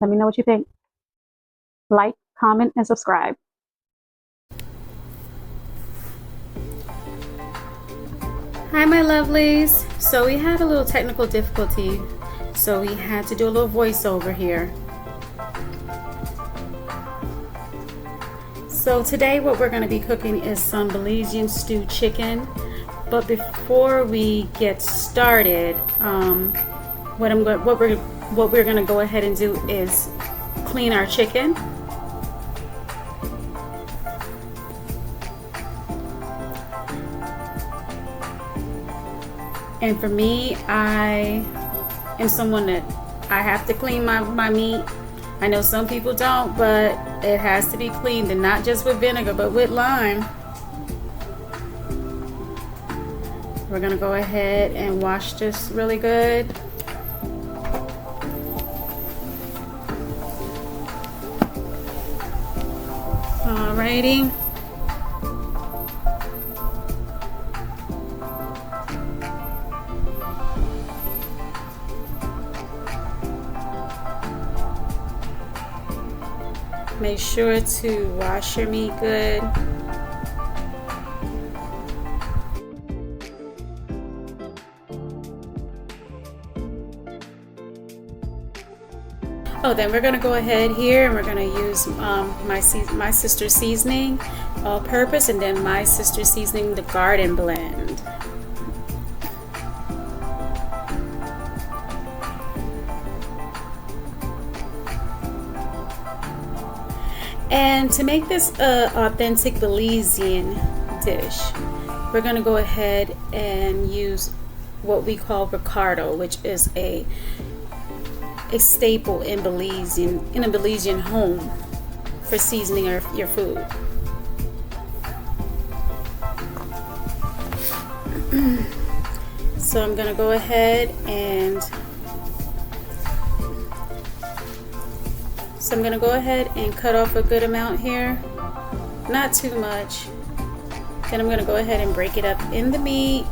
Let me know what you think. Like, comment, and subscribe. Hi my lovelies. So we had a little technical difficulty, so we had to do a little voiceover here. So today what we're going to be cooking is some Belizean stewed chicken. But before we get started, what we're going to go ahead and do is clean our chicken. And for me, I am someone that I have to clean my meat. I know some people don't, but it has to be cleaned, and not just with vinegar, but with lime. We're gonna go ahead and wash this really good. Alrighty. Make sure to wash your meat good. Oh, then we're gonna go ahead here and we're gonna use my sister's seasoning, all-purpose, and then my sister's seasoning, the garden blend. And to make this authentic Belizean dish, we're going to go ahead and use what we call recado, which is a staple in a Belizean home for seasoning your food. So I'm going to go ahead and cut off a good amount here, not too much. Then I'm going to go ahead and break it up in the meat.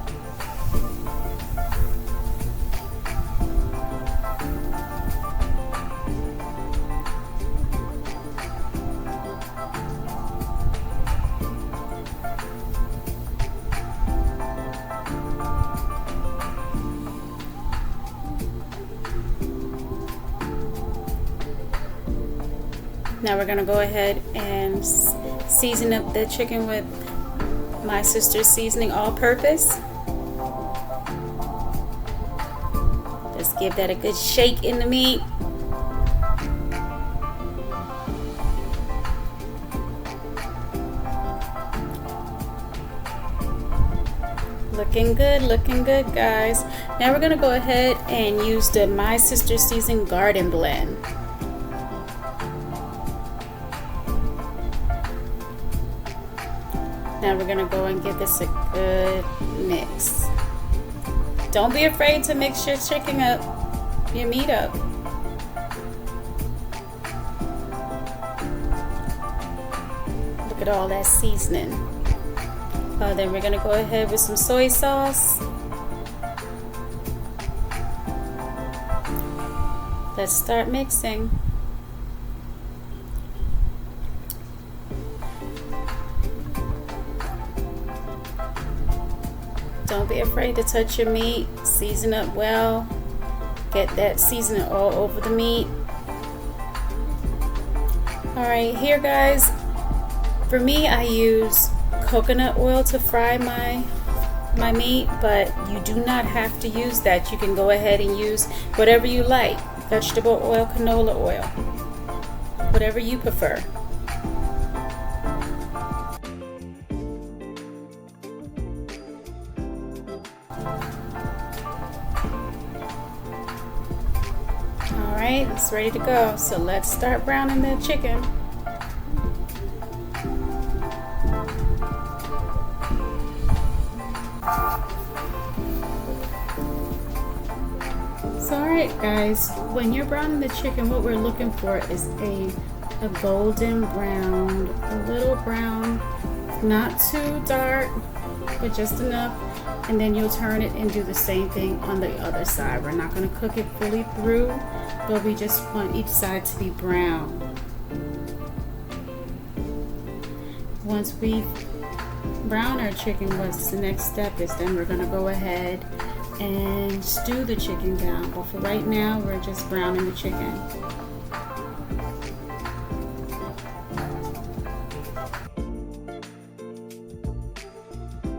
Now we're going to go ahead and season up the chicken with my sister's seasoning, all-purpose. Just give that a good shake in the meat. Looking good, guys. Now we're going to go ahead and use the my sister's seasoning garden blend. Now we're going to go and give this a good mix. Don't be afraid to mix your chicken up, your meat up. Look at all that seasoning. Then we're going to go ahead with some soy sauce. Let's start mixing. Don't be afraid to touch your meat. Season up well. Get that seasoning all over the meat. Alright, here guys, for me I use coconut oil to fry my meat, but you do not have to use that. You can go ahead and use whatever you like. Vegetable oil, canola oil, whatever you prefer. Alright, it's ready to go. So let's start browning the chicken. So alright guys, when you're browning the chicken, what we're looking for is a golden brown, a little brown, not too dark, but just enough. And then you'll turn it and do the same thing on the other side. We're not going to cook it fully through, but we just want each side to be brown. Once we brown our chicken, what's the next step is then we're going to go ahead and stew the chicken down. But for right now, we're just browning the chicken.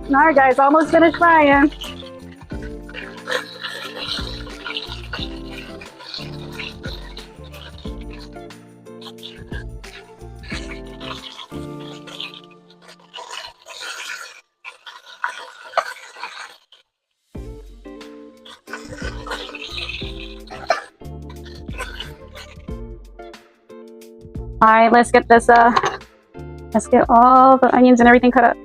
All right, guys, almost finished frying. All right, let's get this, let's get all the onions and everything cut up.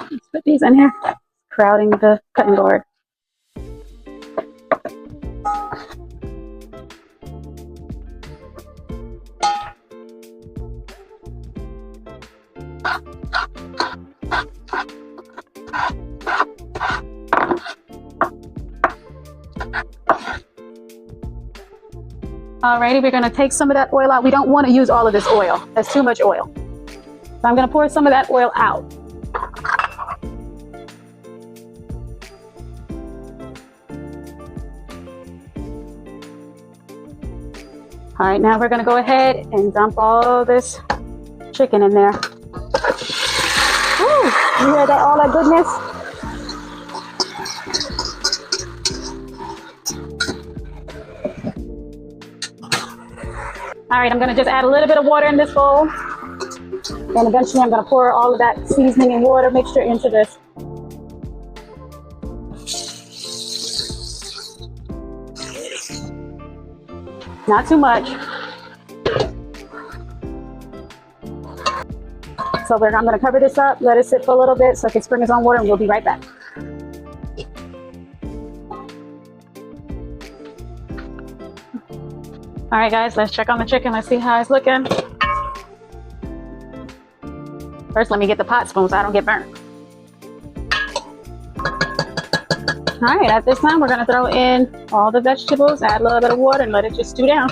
Let's put these in here, crowding the cutting board. Alrighty, we're gonna take some of that oil out. We don't want to use all of this oil. That's too much oil. So I'm gonna pour some of that oil out. All right, now we're gonna go ahead and dump all this chicken in there. Woo, you hear that, all that goodness? All right, I'm gonna just add a little bit of water in this bowl. And eventually I'm gonna pour all of that seasoning and water mixture into this. Not too much. So I'm gonna cover this up, let it sit for a little bit so it can spring its own water, and we'll be right back. All right, guys, let's check on the chicken. Let's see how it's looking. First, let me get the pot spoon so I don't get burnt. All right, at this time, we're gonna throw in all the vegetables, add a little bit of water, and let it just stew down.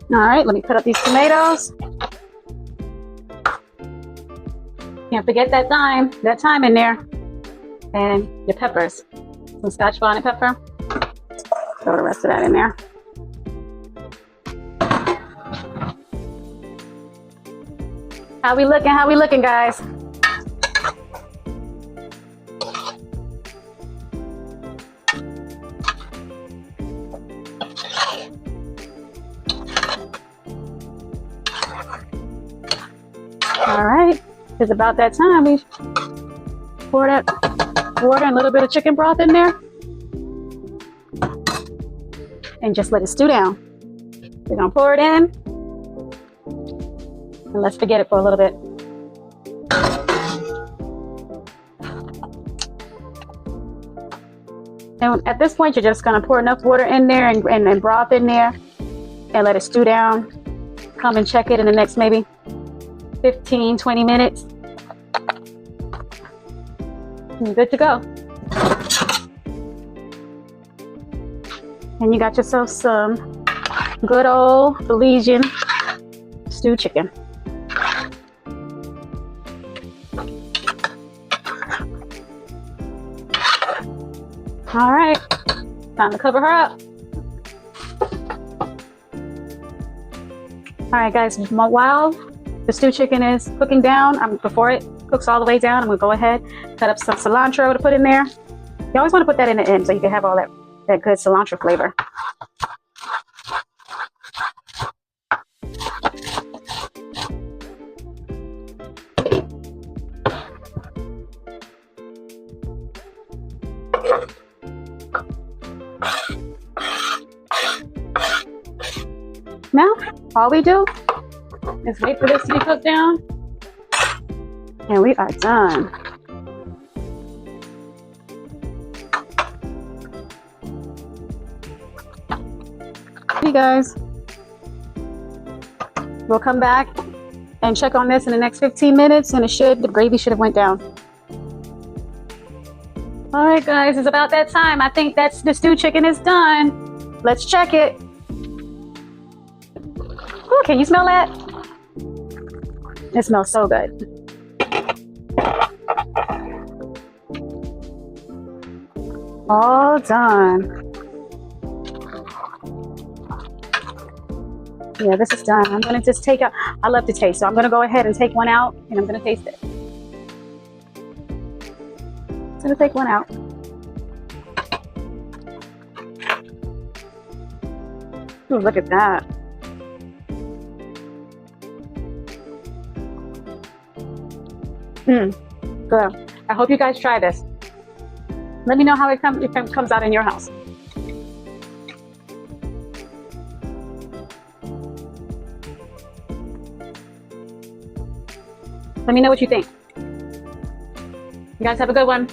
All right, let me cut up these tomatoes. Can't forget that thyme in there. And your peppers. Some Scotch bonnet pepper. Throw the rest of that in there. How we looking? How we looking, guys? All right, it's about that time. We pour that water and a little bit of chicken broth in there. And just let it stew down. We're gonna pour it in. And let's forget it for a little bit. And at this point, you're just gonna pour enough water in there and broth in there and let it stew down. Come and check it in the next maybe 15, 20 minutes. You're good to go. And you got yourself some good old Belizean stewed chicken. All right, time to cover her up. All right, guys, while the stewed chicken is cooking down, before it cooks all the way down, I'm gonna go ahead, cut up some cilantro to put in there. You always wanna put that in the end so you can have all that good cilantro flavor. Now, all we do is wait for this to be cooked down, and we are done. Hey guys, we'll come back and check on this in the next 15 minutes, and the gravy should have went down. All right, guys, it's about that time. I think the stewed chicken is done. Let's check it. Ooh, can you smell that? It smells so good. All done. Yeah, this is done. I'm gonna just take I love to taste, so I'm gonna go ahead and take one out and I'm gonna taste it. I'm gonna take one out. Ooh, look at that. Good. I hope you guys try this. Let me know how it comes out in your house. Let me know what you think. You guys have a good one.